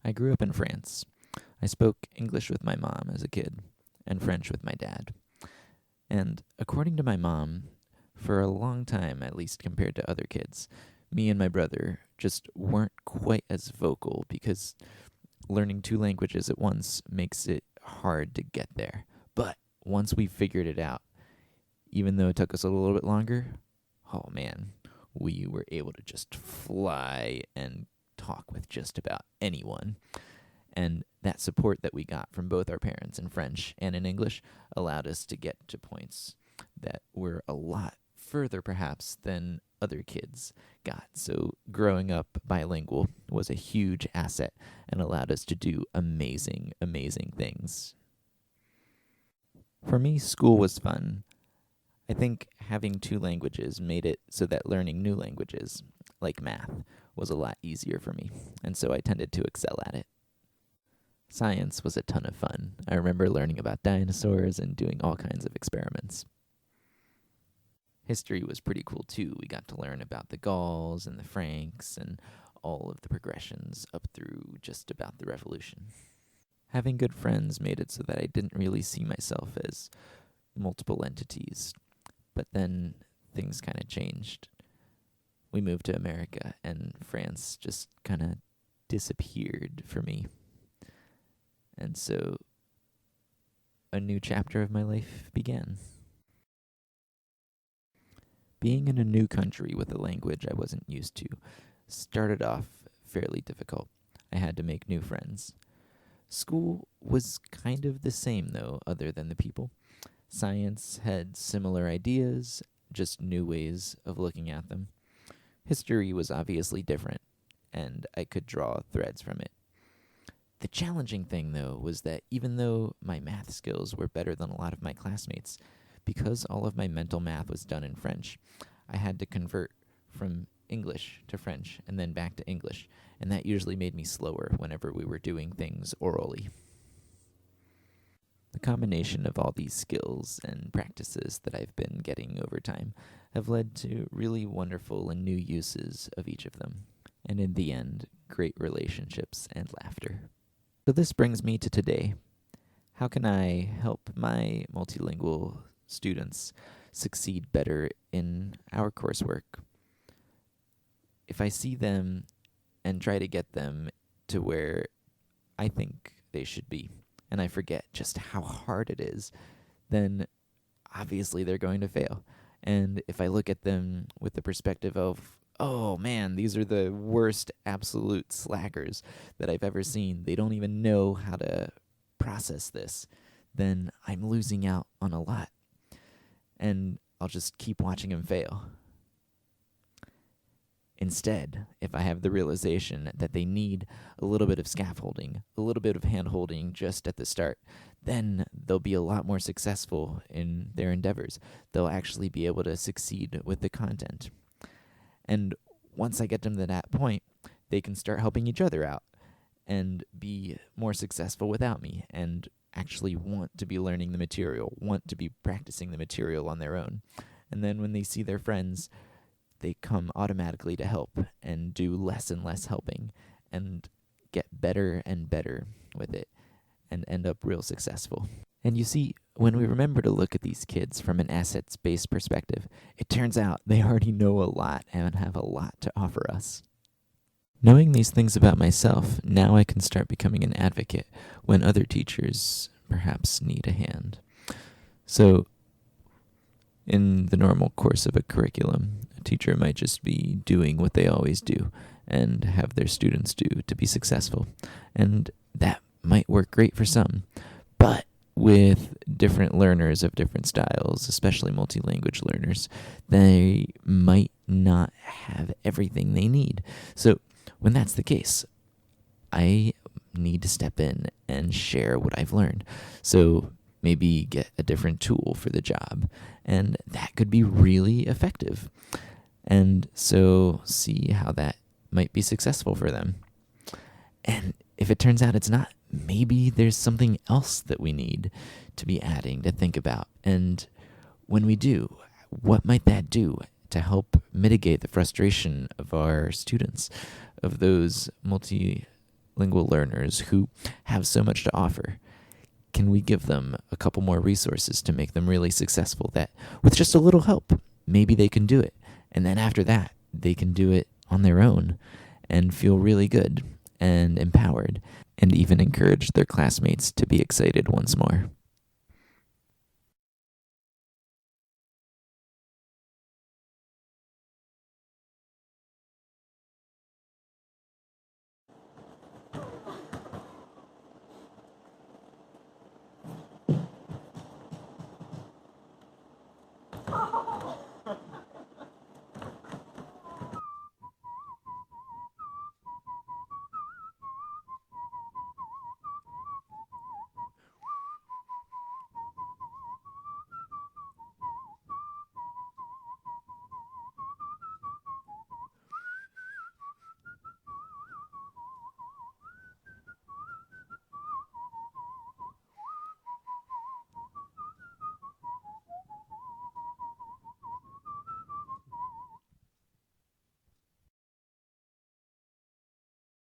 I grew up in France. I spoke English with my mom as a kid and French with my dad. And according to my mom, for a long time, at least compared to other kids, me and my brother just weren't quite as vocal because learning two languages at once makes it hard to get there. But once we figured it out, even though it took us a little bit longer, oh man, we were able to just fly and talk with just about anyone. And that support that we got from both our parents in French and in English allowed us to get to points that were a lot further, perhaps, than other kids got. So growing up bilingual was a huge asset and allowed us to do amazing, amazing things. For me, school was fun. I think having two languages made it so that learning new languages, like math, was a lot easier for me, and so I tended to excel at it. Science was a ton of fun. I remember learning about dinosaurs and doing all kinds of experiments. History was pretty cool too. We got to learn about the Gauls and the Franks and all of the progressions up through just about the Revolution. Having good friends made it so that I didn't really see myself as multiple entities. But then things kind of changed. We moved to America, and France just kind of disappeared for me. And so a new chapter of my life began. Being in a new country with a language I wasn't used to started off fairly difficult. I had to make new friends. School was kind of the same, though, other than the people. Science had similar ideas, just new ways of looking at them. History was obviously different, and I could draw threads from it. The challenging thing, though, was that even though my math skills were better than a lot of my classmates, because all of my mental math was done in French, I had to convert from English to French and then back to English, and that usually made me slower whenever we were doing things orally. The combination of all these skills and practices that I've been getting over time have led to really wonderful and new uses of each of them, and in the end, great relationships and laughter. So this brings me to today. How can I help my multilingual students succeed better in our coursework? If I see them and try to get them to where I think they should be, and I forget just how hard it is, then obviously they're going to fail. And if I look at them with the perspective of, oh man, these are the worst absolute slackers that I've ever seen, they don't even know how to process this, then I'm losing out on a lot. And I'll just keep watching them fail. Instead, if I have the realization that they need a little bit of scaffolding, a little bit of hand-holding just at the start, then they'll be a lot more successful in their endeavors. They'll actually be able to succeed with the content. And once I get them to that point, they can start helping each other out and be more successful without me and actually want to be learning the material, want to be practicing the material on their own. And then when they see their friends, they come automatically to help and do less and less helping and get better and better with it and end up real successful. And you see, when we remember to look at these kids from an assets-based perspective, it turns out they already know a lot and have a lot to offer us. Knowing these things about myself, now I can start becoming an advocate when other teachers perhaps need a hand. So, in the normal course of a curriculum, a teacher might just be doing what they always do and have their students do to be successful. And that might work great for some. But with different learners of different styles, especially multi-language learners, they might not have everything they need. So when that's the case, I need to step in and share what I've learned. So maybe get a different tool for the job, and that could be really effective. And so see how that might be successful for them. And if it turns out it's not, maybe there's something else that we need to be adding to think about. And when we do, what might that do to help mitigate the frustration of our students, of those multi bilingual learners who have so much to offer? Can we give them a couple more resources to make them really successful, that with just a little help, maybe they can do it? And then after that, they can do it on their own and feel really good and empowered, and even encourage their classmates to be excited once more.